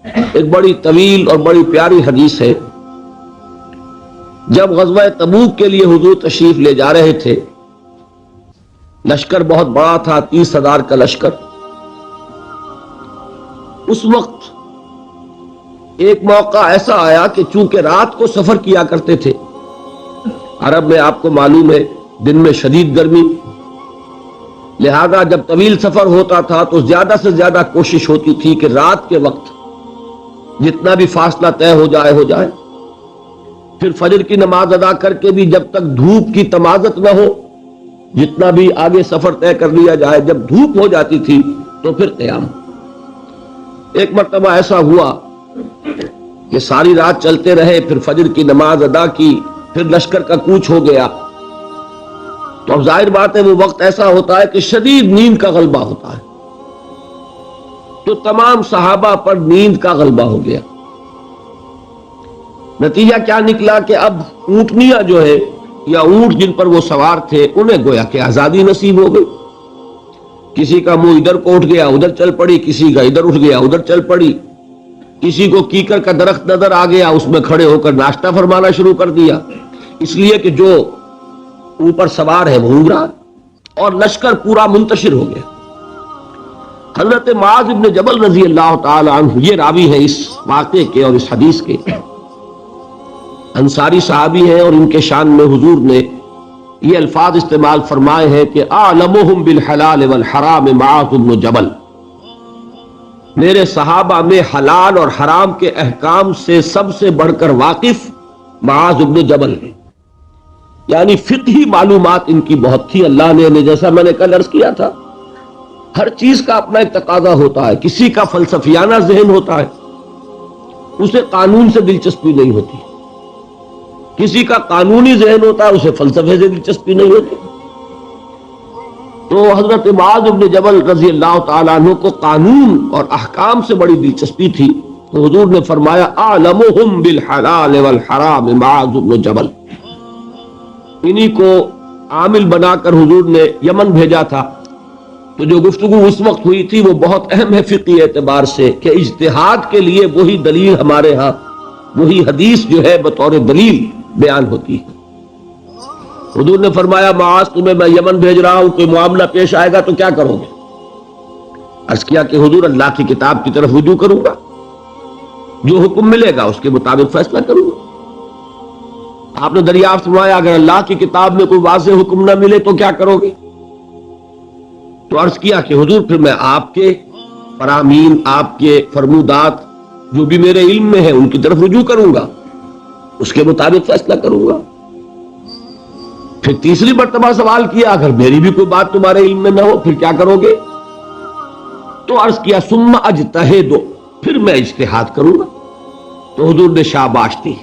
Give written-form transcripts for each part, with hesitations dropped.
ایک بڑی طویل اور بڑی پیاری حدیث ہے. جب غزوہ تبوک کے لیے حضور تشریف لے جا رہے تھے، لشکر بہت بڑا تھا، 30,000 کا لشکر. اس وقت ایک موقع ایسا آیا کہ چونکہ رات کو سفر کیا کرتے تھے، عرب میں آپ کو معلوم ہے دن میں شدید گرمی، لہذا جب طویل سفر ہوتا تھا تو زیادہ سے زیادہ کوشش ہوتی تھی کہ رات کے وقت جتنا بھی فاصلہ طے ہو جائے. پھر فجر کی نماز ادا کر کے بھی جب تک دھوپ کی تمازت نہ ہو، جتنا بھی آگے سفر طے کر لیا جائے، جب دھوپ ہو جاتی تھی تو پھر قیام. ایک مرتبہ ایسا ہوا کہ ساری رات چلتے رہے، پھر فجر کی نماز ادا کی، پھر لشکر کا کوچ ہو گیا. تو اب ظاہر بات ہے وہ وقت ایسا ہوتا ہے کہ شدید نیند کا غلبہ ہوتا ہے، تو تمام صحابہ پر نیند کا غلبہ ہو گیا. نتیجہ کیا نکلا کہ اب اونٹنیاں جو ہے یا اونٹ جن پر وہ سوار تھے انہیں گویا کہ آزادی نصیب ہو گئی. کسی کا منہ ادھر کو اٹھ گیا ادھر چل پڑی، کسی کا ادھر اٹھ گیا ادھر چل پڑی، کسی کو کیکر کا درخت نظر آ گیا اس میں کھڑے ہو کر ناشتہ فرمانا شروع کر دیا، اس لیے کہ جو اوپر سوار ہے وہ اونگ رہا، اور لشکر پورا منتشر ہو گیا. حضرت معاذ بن جبل رضی اللہ تعالی عنہ یہ راوی ہیں اس واقعے کے اور اس حدیث کے، انصاری صحابی ہیں، اور ان کے شان میں حضور نے یہ الفاظ استعمال فرمائے ہیں کہ اعلمہم بالحلال والحرام معاذ بن جبل. میرے صحابہ میں حلال اور حرام کے احکام سے سب سے بڑھ کر واقف معاذ بن جبل ہیں. یعنی فقہی معلومات ان کی بہت تھی. اللہ نے جیسا میں نے کل عرض کیا تھا، ہر چیز کا اپنا ایک تقاضا ہوتا ہے. کسی کا فلسفیانہ ذہن ہوتا ہے، اسے قانون سے دلچسپی نہیں ہوتی. کسی کا قانونی ذہن ہوتا ہے، اسے فلسفے سے دلچسپی نہیں ہوتی. تو حضرت معاذ بن جبل رضی اللہ تعالیٰ عنہ کو قانون اور احکام سے بڑی دلچسپی تھی. تو حضور نے فرمایا اعلمہم بالحلال والحرام معاذ بن جبل. انہی کو عامل بنا کر حضور نے یمن بھیجا تھا. تو جو گفتگو اس وقت ہوئی تھی وہ بہت اہم ہے فقہی اعتبار سے، کہ اجتہاد کے لیے وہی دلیل ہمارے ہاں، وہی حدیث جو ہے بطور دلیل بیان ہوتی ہے. حضور نے فرمایا معاذ تمہیں میں یمن بھیج رہا ہوں، کوئی معاملہ پیش آئے گا تو کیا کرو گے؟ عرض کیا کہ حضور اللہ کی کتاب کی طرف رجوع کروں گا، جو حکم ملے گا اس کے مطابق فیصلہ کروں گا. آپ نے دریافت فرمایا اگر اللہ کی کتاب میں کوئی واضح حکم نہ ملے تو کیا کرو گے؟ تو عرض کیا کہ حضور پھر میں آپ کے فرامین، آپ کے فرمودات جو بھی میرے علم میں ہے ان کی طرف رجوع کروں گا، اس کے مطابق فیصلہ کروں گا. پھر تیسری مرتبہ سوال کیا اگر میری بھی کوئی بات تمہارے علم میں نہ ہو پھر کیا کرو گے؟ تو عرض کیا ثم اجتہد، پھر میں اجتہاد کروں گا. تو حضور نے شاباش دی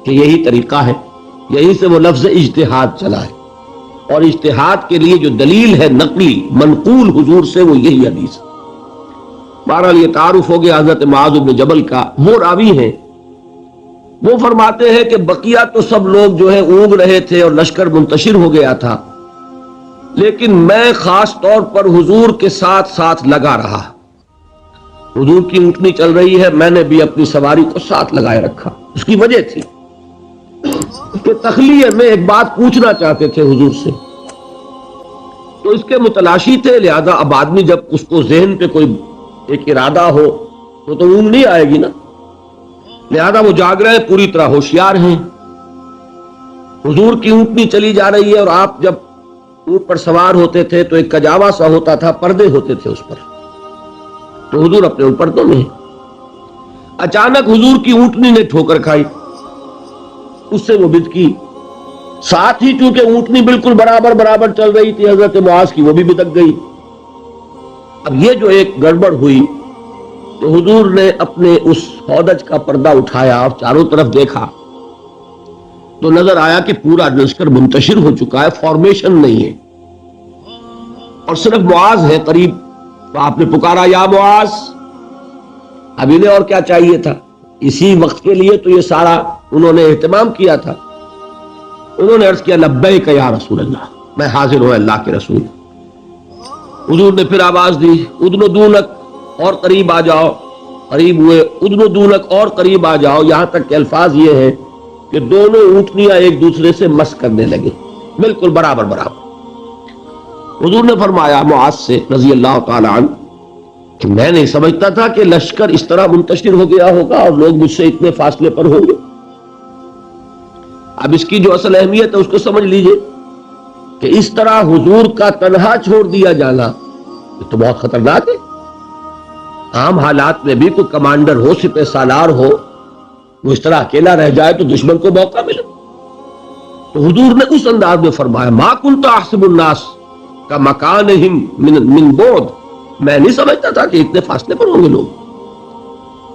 کہ یہی طریقہ ہے، یہی سے وہ لفظ اجتہاد چلا ہے. اور اجتہاد کے لیے جو دلیل ہے نقلی منقول حضور سے وہ یہی حدیث. بہرحال یہ تعارف ہو گیا حضرت معاذ بن جبل کا. وہ راوی ہیں، وہ فرماتے ہیں کہ بقیہ تو سب لوگ جو ہے اونگ رہے تھے اور لشکر منتشر ہو گیا تھا، لیکن میں خاص طور پر حضور کے ساتھ ساتھ لگا رہا. حضور کی اونٹنی چل رہی ہے، میں نے بھی اپنی سواری کو ساتھ لگائے رکھا. اس کی وجہ تھی کہ تخلیہ میں ایک بات پوچھنا چاہتے تھے حضور سے، تو اس کے متلاشی تھے. لہذا اب آدمی جب اس کو ذہن پہ کوئی ایک ارادہ ہو تو اونگ نہیں آئے گی نا. لہذا وہ جاگ رہے ہیں، پوری طرح ہوشیار ہیں. حضور کی اونٹنی چلی جا رہی ہے اور آپ جب اونٹ پر سوار ہوتے تھے تو ایک کجاوا سا ہوتا تھا، پردے ہوتے تھے اس پر. تو حضور اپنے ان پردوں میں. اچانک حضور کی اونٹنی نے ٹھوکر کھائی، اس سے وہ بدکی. ساتھ ہی چونکہ اونٹنی بالکل برابر چل رہی تھی حضرت معاذ کی، وہ بھی بدک گئی. اب یہ جو ایک گڑبڑ ہوئی تو حضور نے اپنے اس ہودج کا پردہ اٹھایا اور چاروں طرف دیکھا تو نظر آیا کہ پورا لشکر منتشر ہو چکا ہے، فارمیشن نہیں ہے اور صرف معاذ ہے قریب. تو آپ نے پکارا یا معاذ. اب انہیں اور کیا چاہیے تھا؟ اسی وقت کے لیے تو یہ سارا انہوں نے اہتمام کیا تھا. انہوں نے عرض کیا لبیک یا رسول اللہ، میں حاضر ہوں اللہ کے رسول. حضور نے پھر آواز دی ادنو دونک، اور قریب آ جاؤ. قریب ہوئے، ادن و دونک اور قریب آ جاؤ، یہاں تک کہ الفاظ یہ ہیں کہ دونوں اونٹنیاں ایک دوسرے سے مس کرنے لگے، بالکل برابر برابر۔ حضور نے فرمایا معاذ سے رضی اللہ تعالی عنہ کہ میں نہیں سمجھتا تھا کہ لشکر اس طرح منتشر ہو گیا ہوگا اور لوگ مجھ سے اتنے فاصلے پر ہوں گے۔ اب اس کی جو اصل اہمیت ہے اس کو سمجھ لیجئے کہ اس طرح حضور کا تنہا چھوڑ دیا جانا یہ تو بہت خطرناک ہے۔ عام حالات میں بھی کوئی کمانڈر ہو، سپہ سالار ہو، وہ اس طرح اکیلا رہ جائے تو دشمن کو موقع ملے۔ تو حضور نے اس انداز میں فرمایا ما کنت احسب الناس کا مکانہم من بعد، میں نہیں سمجھتا تھا کہ اتنے فاصلے پر ہوں گے لوگ۔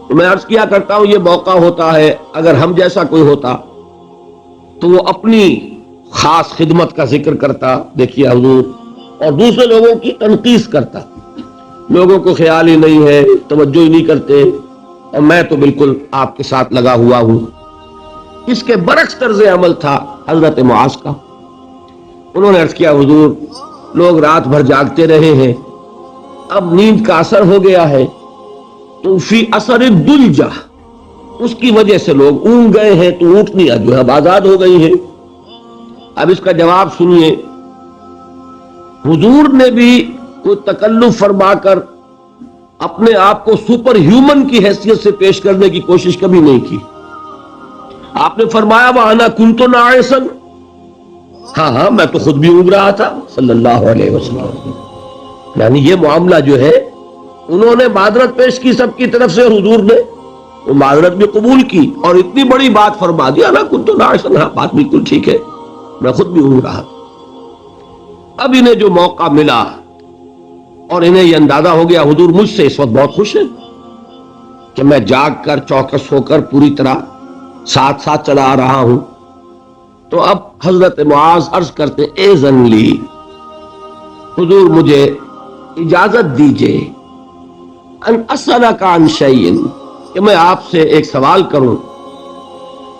تو میں عرض کیا کرتا ہوں یہ موقع ہوتا ہے اگر ہم جیسا کوئی ہوتا تو وہ اپنی خاص خدمت کا ذکر کرتا، دیکھیے حضور، اور دوسرے لوگوں کی تنقیص کرتا، لوگوں کو خیال ہی نہیں ہے، توجہ ہی نہیں کرتے، اور میں تو بالکل آپ کے ساتھ لگا ہوا ہوں۔ اس کے برعکس طرز عمل تھا حضرت معاذ کا۔ انہوں نے عرض کیا حضور لوگ رات بھر جاگتے رہے ہیں، اب نیند کا اثر ہو گیا ہے، تو فی اثر الدلجہ، اس کی وجہ سے لوگ اونگ گئے ہیں، تو اونٹنیاں جو ہے اب آزاد ہو گئی ہیں۔ اب اس کا جواب سنیے، حضور نے بھی کوئی تکلف فرما کر اپنے آپ کو سپر ہیومن کی حیثیت سے پیش کرنے کی کوشش کبھی نہیں کی۔ آپ نے فرمایا وَأَنَا كُنْتُ نَاعِسًا، ہاں میں تو خود بھی اونگ رہا تھا صلی اللہ علیہ وسلم۔ یعنی یہ معاملہ جو ہے انہوں نے معذرت پیش کی سب کی طرف سے، اور حضور نے وہ معذرت بھی قبول کی اور اتنی بڑی بات فرما دی انا كنت ناعسا، ہاں بات بالکل ٹھیک ہے، میں خود بھی اونگ رہا تھا۔ اب انہیں جو موقع ملا اور انہیں یہ اندازہ ہو گیا حضور مجھ سے اس وقت بہت خوش ہیں کہ میں جاگ کر چوکس ہو کر پوری طرح ساتھ ساتھ چلا آ رہا ہوں، تو اب حضرت معاذ عرض کرتے اذن لی، حضور مجھے اجازت دیجئے ان اسألک عن شیء، کہ میں آپ سے ایک سوال کروں،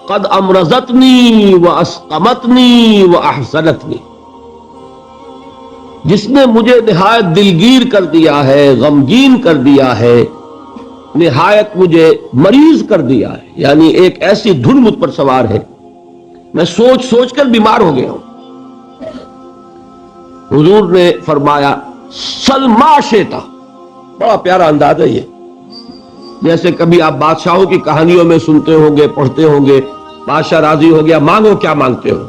قد امرضتنی واسقمتنی واحزنتنی، جس نے مجھے نہایت دلگیر کر دیا ہے، غمگین کر دیا ہے، نہایت مجھے مریض کر دیا ہے، یعنی ایک ایسی دھن مجھ پر سوار ہے، میں سوچ سوچ کر بیمار ہو گیا ہوں۔ حضور نے فرمایا سل ما شئت، بڑا پیارا انداز ہے یہ، جیسے کبھی آپ بادشاہوں کی کہانیوں میں سنتے ہوں گے، پڑھتے ہوں گے، بادشاہ راضی ہو گیا مانگو کیا مانگتے ہو،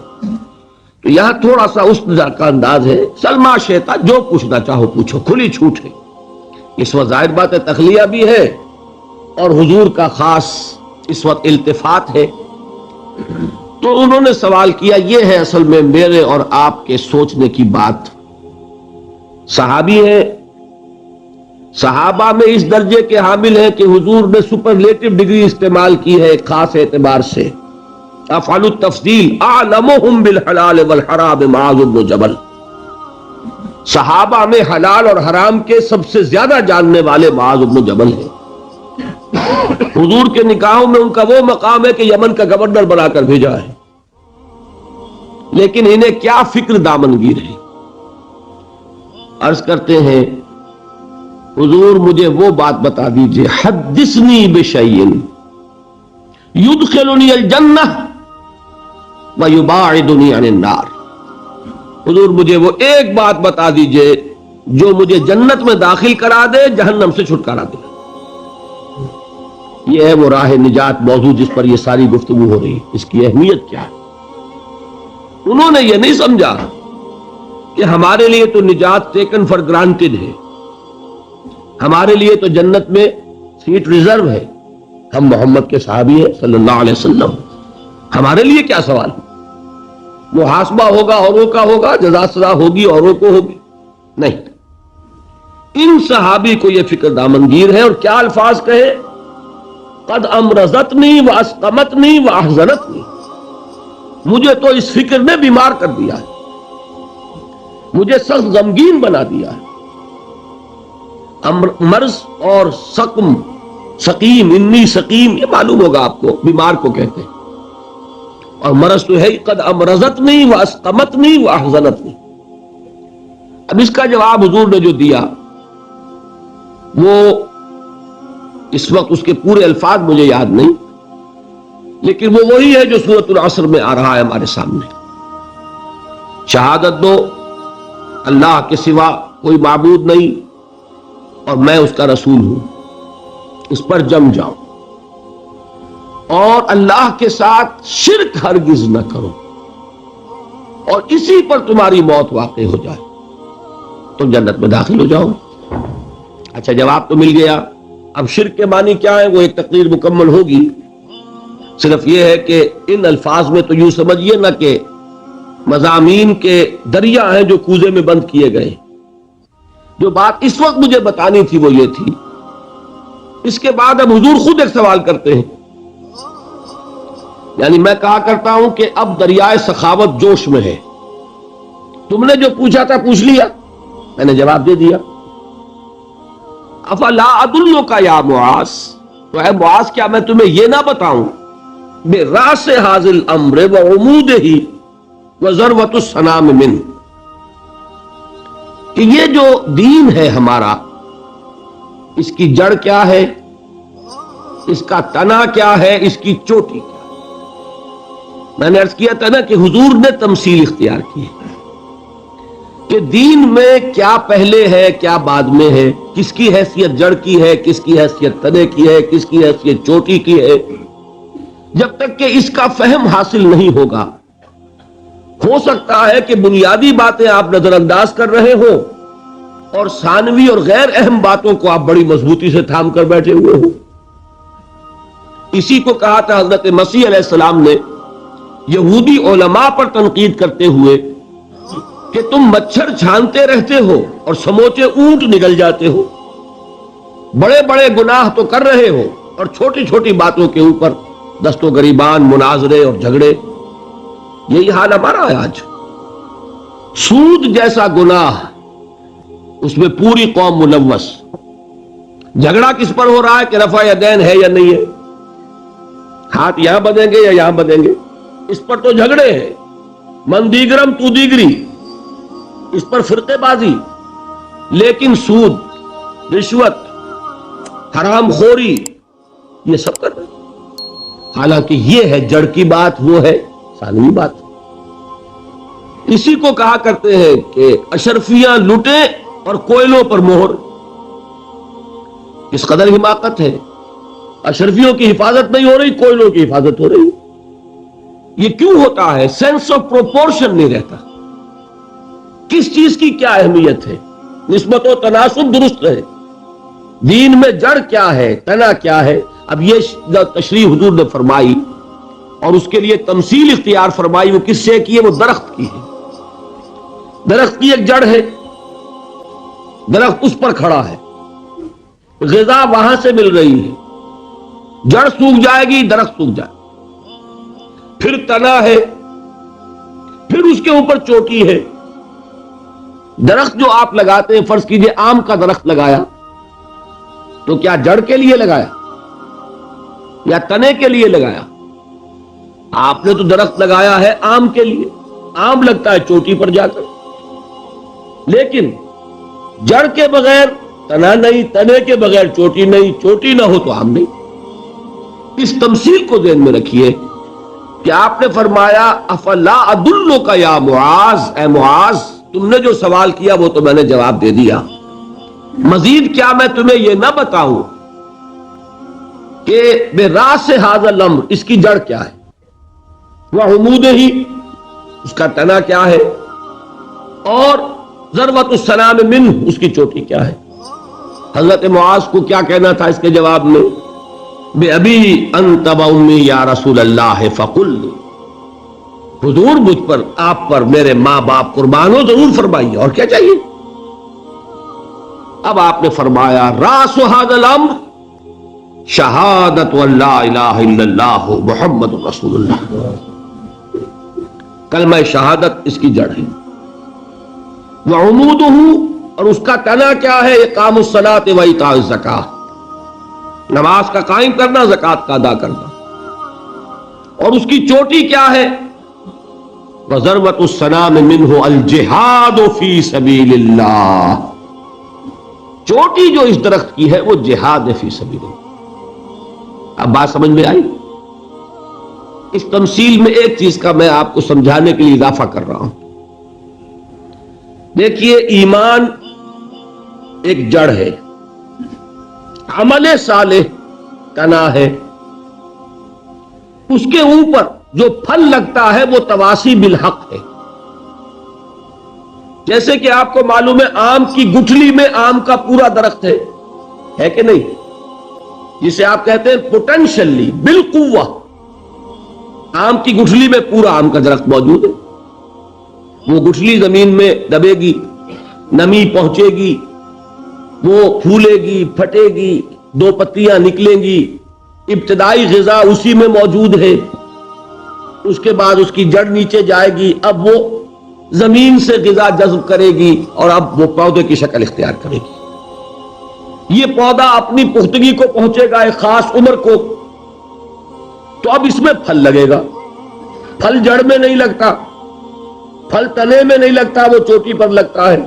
تو یہاں تھوڑا سا اس کا انداز ہے سل ما شئت، جو پوچھنا چاہو پوچھو، کھلی چھوٹ ہے۔ اس وقت ظاہر بات ہے تخلیہ بھی ہے اور حضور کا خاص اس وقت التفات ہے۔ تو انہوں نے سوال کیا، یہ ہے اصل میں میرے اور آپ کے سوچنے کی بات۔ صحابی ہے، صحابہ میں اس درجے کے حامل ہیں کہ حضور نے سپرلیٹو ڈگری استعمال کی ہے ایک خاص اعتبار سے، افعل التفضیل اعلمهم بالحلال والحرام معاذ بن جبل، صحابہ میں حلال اور حرام کے سب سے زیادہ جاننے والے معاذ بن جبل ہیں۔ حضور کے نکاحوں میں ان کا وہ مقام ہے کہ یمن کا گورنر بنا کر بھیجا ہے، لیکن انہیں کیا فکر دامنگیر ہے۔ عرض کرتے ہیں حضور مجھے وہ بات بتا دیجئے، حدثنی بشیء یدخلنی الجنہ ویباعدنی عن النار، حضور مجھے وہ ایک بات بتا دیجئے جو مجھے جنت میں داخل کرا دے، جہنم سے چھٹکارا دے۔ یہ ہے وہ راہ نجات موضوع جس پر یہ ساری گفتگو ہو رہی ہے، اس کی اہمیت کیا ہے۔ انہوں نے یہ نہیں سمجھا کہ ہمارے لیے تو نجات ٹیکن فار گرانٹیڈ ہے، ہمارے لیے تو جنت میں سیٹ ریزرو ہے، ہم محمد کے صحابی ہیں صلی اللہ علیہ وسلم، ہمارے لیے کیا سوال، محاسبہ ہوگا اوروں کا ہوگا، جزا سزا ہوگی اوروں کو ہوگی، نہیں۔ ان صحابی کو یہ فکر دامنگیر ہے، اور کیا الفاظ کہے، قد امرضتنی واسقمتنی واحزنتنی، مجھے تو اس فکر نے بیمار کر دیا ہے، مجھے سخت غمگین بنا دیا ہے۔ مرض اور سقم، سقیم، انی سقیم، یہ معلوم ہوگا آپ کو، بیمار کو کہتے ہیں، اور مرض تو ہے قد امرضتنی واسقمتنی واحزنتنی۔ اب اس کا جواب حضور نے جو دیا وہ اس وقت اس کے پورے الفاظ مجھے یاد نہیں، لیکن وہ وہی ہے جو سورۃ العصر میں آ رہا ہے ہمارے سامنے. شہادت دو اللہ کے سوا کوئی معبود نہیں اور میں اس کا رسول ہوں، اس پر جم جاؤ، اور اللہ کے ساتھ شرک ہرگز نہ کرو، اور اسی پر تمہاری موت واقع ہو جائے تم جنت میں داخل ہو جاؤ. اچھا، جواب تو مل گیا. اب شرک کے معنی کیا ہے وہ ایک تقریر مکمل ہوگی. صرف یہ ہے کہ ان الفاظ میں تو یوں سمجھیے نہ کہ مضامین کے دریا ہیں جو کوزے میں بند کیے گئے. جو بات اس وقت مجھے بتانی تھی وہ یہ تھی. اس کے بعد اب حضور خود ایک سوال کرتے ہیں. یعنی میں کہا کرتا ہوں کہ اب دریائے سخاوت جوش میں ہے. تم نے جو پوچھا تھا پوچھ لیا، میں نے جواب دے دیا. افلا ادلک یا معاذ، تو اے معاذ کیا میں تمہیں یہ نہ بتاؤں براس ھذا الامر وعمودہ وذروۃ السنام منہ، کہ یہ جو دین ہے ہمارا، اس کی جڑ کیا ہے، اس کا تنا کیا ہے، اس کی چوٹی کیا ہے. میں نے عرض کیا تھا نا کہ حضور نے تمثیل اختیار کی ہے کہ دین میں کیا پہلے ہے کیا بعد میں ہے، کس کی حیثیت جڑ کی ہے، کس کی حیثیت تنے کی ہے، کس کی حیثیت چوٹی کی ہے. جب تک کہ اس کا فہم حاصل نہیں ہوگا، ہو سکتا ہے کہ بنیادی باتیں آپ نظر انداز کر رہے ہو اور ثانوی اور غیر اہم باتوں کو آپ بڑی مضبوطی سے تھام کر بیٹھے ہوئے ہو. اسی کو کہا تھا حضرت مسیح علیہ السلام نے یہودی علماء پر تنقید کرتے ہوئے کہ تم مچھر چھانتے رہتے ہو اور سموچے اونٹ نگل جاتے ہو. بڑے بڑے گناہ تو کر رہے ہو اور چھوٹی چھوٹی باتوں کے اوپر دست و گریبان، مناظرے اور جھگڑے. یہی حال ہمارا ہے آج. سود جیسا گناہ، اس میں پوری قوم ملوث. جھگڑا کس پر ہو رہا ہے کہ رفع یدین ہے یا نہیں ہے، ہاتھ یہاں بدیں گے یا یہاں بدیں گے، اس پر تو جھگڑے ہیں. من دیگرم تو دیگری، اس پر فرقے بازی. لیکن سود، رشوت، حرام خوری، یہ سب کر رہے ہیں. حالانکہ یہ ہے جڑ کی بات، وہ ہے ثانوی بات. اسی کو کہا کرتے ہیں کہ اشرفیاں لٹے اور کوئلوں پر مہر. اس قدر حماقت ہے. اشرفیوں کی حفاظت نہیں ہو رہی، کوئلوں کی حفاظت ہو رہی. یہ کیوں ہوتا ہے؟ سینس آف پروپورشن نہیں رہتا. کس چیز کی کیا اہمیت ہے، نسبت و تناسب درست رہے. دین میں جڑ کیا ہے، تنا کیا ہے. اب یہ تشریح حضور نے فرمائی اور اس کے لیے تمثیل اختیار فرمائی، وہ کس سے کی ہے؟ وہ درخت کی ہے. درخت کی ایک جڑ ہے، درخت اس پر کھڑا ہے، غذا وہاں سے مل رہی ہے. جڑ سوکھ جائے گی، درخت سوکھ جائے. پھر تنا ہے، پھر اس کے اوپر چوٹی ہے. درخت جو آپ لگاتے ہیں، فرض کیجئے آم کا درخت لگایا تو کیا جڑ کے لیے لگایا یا تنے کے لیے لگایا؟ آپ نے تو درخت لگایا ہے آم کے لیے. آم لگتا ہے چوٹی پر جا کر، لیکن جڑ کے بغیر تنا نہیں، تنے کے بغیر چوٹی نہیں، چوٹی نہ ہو تو آم نہیں. اس تمثیل کو ذہن میں رکھیے کہ آپ نے فرمایا افلا ادلک یا معاذ، اے معاذ تم نے جو سوال کیا وہ تو میں نے جواب دے دیا. مزید کیا میں تمہیں یہ نہ بتاؤں کہ براس ھذا الامر، اس کی جڑ کیا ہے، وعمودہ، اس کا تنا کیا ہے، اور ذروۃ السنام منہ، اس کی چوٹی کیا ہے. حضرت معاذ کو کیا کہنا تھا اس کے جواب میں؟ بِأَبِي أَنْتَ وَأُمِّي یا رسول اللہ فَقُلْ، حضور مجھ پر، آپ پر میرے ماں باپ قربان ہو، ضرور فرمائیے، اور کیا چاہیے. اب آپ نے فرمایا راس ھذا الامر شہادت ان لا الہ الا اللہ محمد رسول اللہ، کلمہ شہادت اس کی جڑ ہے. وعمودہ، اور اس کا تنا کیا ہے؟ اقام الصلاۃ و ایتاء الزکاۃ، نماز کا قائم کرنا، زکوٰۃ کا ادا کرنا. اور اس کی چوٹی کیا ہے؟ وذروۃ السنام منہ الجہاد فی سبیل اللہ، چوٹی جو اس درخت کی ہے وہ جہاد فی سبیل اللہ. اب بات سمجھ میں آئی؟ اس تمثیل میں ایک چیز کا میں آپ کو سمجھانے کے لیے اضافہ کر رہا ہوں. دیکھیے، ایمان ایک جڑ ہے، عمل صالح تنا ہے، اس کے اوپر جو پھل لگتا ہے وہ تواسی بالحق ہے. جیسے کہ آپ کو معلوم ہے آم کی گٹھلی میں آم کا پورا درخت ہے کہ نہیں، جسے آپ کہتے ہیں پوٹینشلی بالقوہ آم کی گٹھلی میں پورا آم کا درخت موجود ہے. وہ گٹھلی زمین میں دبے گی، نمی پہنچے گی، وہ پھولے گی، پھٹے گی، 2 پتیاں نکلیں گی، ابتدائی غذا اسی میں موجود ہے. اس کے بعد اس کی جڑ نیچے جائے گی، اب وہ زمین سے غذا جذب کرے گی اور اب وہ پودے کی شکل اختیار کرے گی. یہ پودا اپنی پختگی کو پہنچے گا ایک خاص عمر کو، تو اب اس میں پھل لگے گا. پھل جڑ میں نہیں لگتا، پھل تنے میں نہیں لگتا، وہ چوٹی پر لگتا ہے.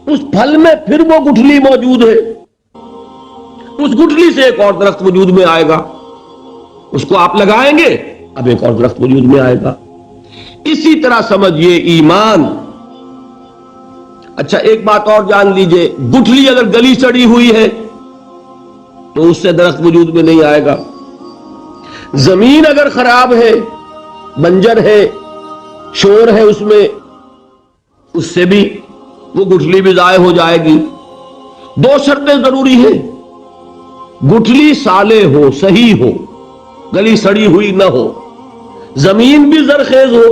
اس پھل میں پھر وہ گٹھلی موجود ہے، اس گٹھلی سے ایک اور درخت وجود میں آئے گا، اس کو آپ لگائیں گے، اب ایک اور درخت وجود میں آئے گا. اسی طرح سمجھیے ایمان. اچھا ایک بات اور جان لیجئے، گٹھلی اگر گلی سڑی ہوئی ہے تو اس سے درخت وجود میں نہیں آئے گا. زمین اگر خراب ہے، بنجر ہے، شور ہے اس میں، اس سے بھی وہ گٹھلی بھی ضائع ہو جائے گی. 2 شرطیں ضروری ہیں، گٹھلی صالح ہو، صحیح ہو، گلی سڑی ہوئی نہ ہو، زمین بھی زرخیز ہو.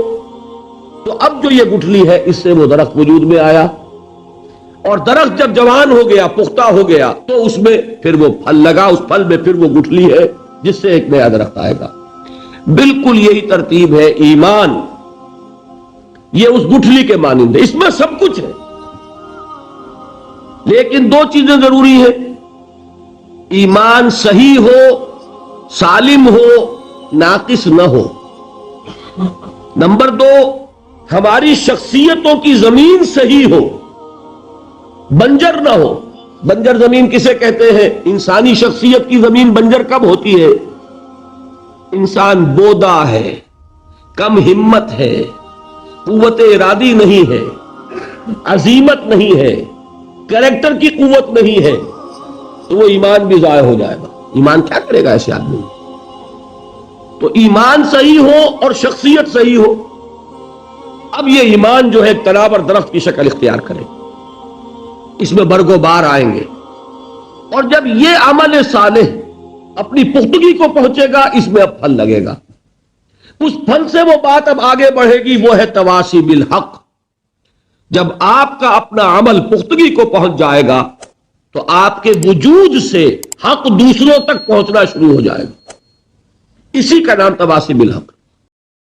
تو اب جو یہ گٹھلی ہے اس سے وہ درخت وجود میں آیا، اور درخت جب جوان ہو گیا، پختہ ہو گیا، تو اس میں پھر وہ پھل لگا، اس پھل میں پھر وہ گٹھلی ہے جس سے ایک نیا درخت آئے گا. بالکل یہی ترتیب ہے ایمان. یہ اس گٹھلی کے مانند ہے، اس میں سب کچھ ہے، لیکن 2 چیزیں ضروری ہیں. ایمان صحیح ہو، سالم ہو، ناقص نہ ہو. نمبر 2، ہماری شخصیتوں کی زمین صحیح ہو، بنجر نہ ہو. بنجر زمین کسے کہتے ہیں؟ انسانی شخصیت کی زمین بنجر کب ہوتی ہے؟ انسان بودا ہے، کم ہمت ہے، قوت ارادی نہیں ہے، عزیمت نہیں ہے، کریکٹر کی قوت نہیں ہے، تو وہ ایمان بھی ضائع ہو جائے گا. ایمان کیا کرے گا ایسے آدمی؟ تو ایمان صحیح ہو اور شخصیت صحیح ہو. اب یہ ایمان جو ہے تناور درخت کی شکل اختیار کرے، اس میں برگ و بار آئیں گے، اور جب یہ عمل صالح اپنی پختگی کو پہنچے گا، اس میں اب پھل لگے گا. اس پھل سے وہ بات اب آگے بڑھے گی، وہ ہے تواسی بالحق. جب آپ کا اپنا عمل پختگی کو پہنچ جائے گا تو آپ کے وجود سے حق دوسروں تک پہنچنا شروع ہو جائے گا. اسی کا نام تواسی بالحق.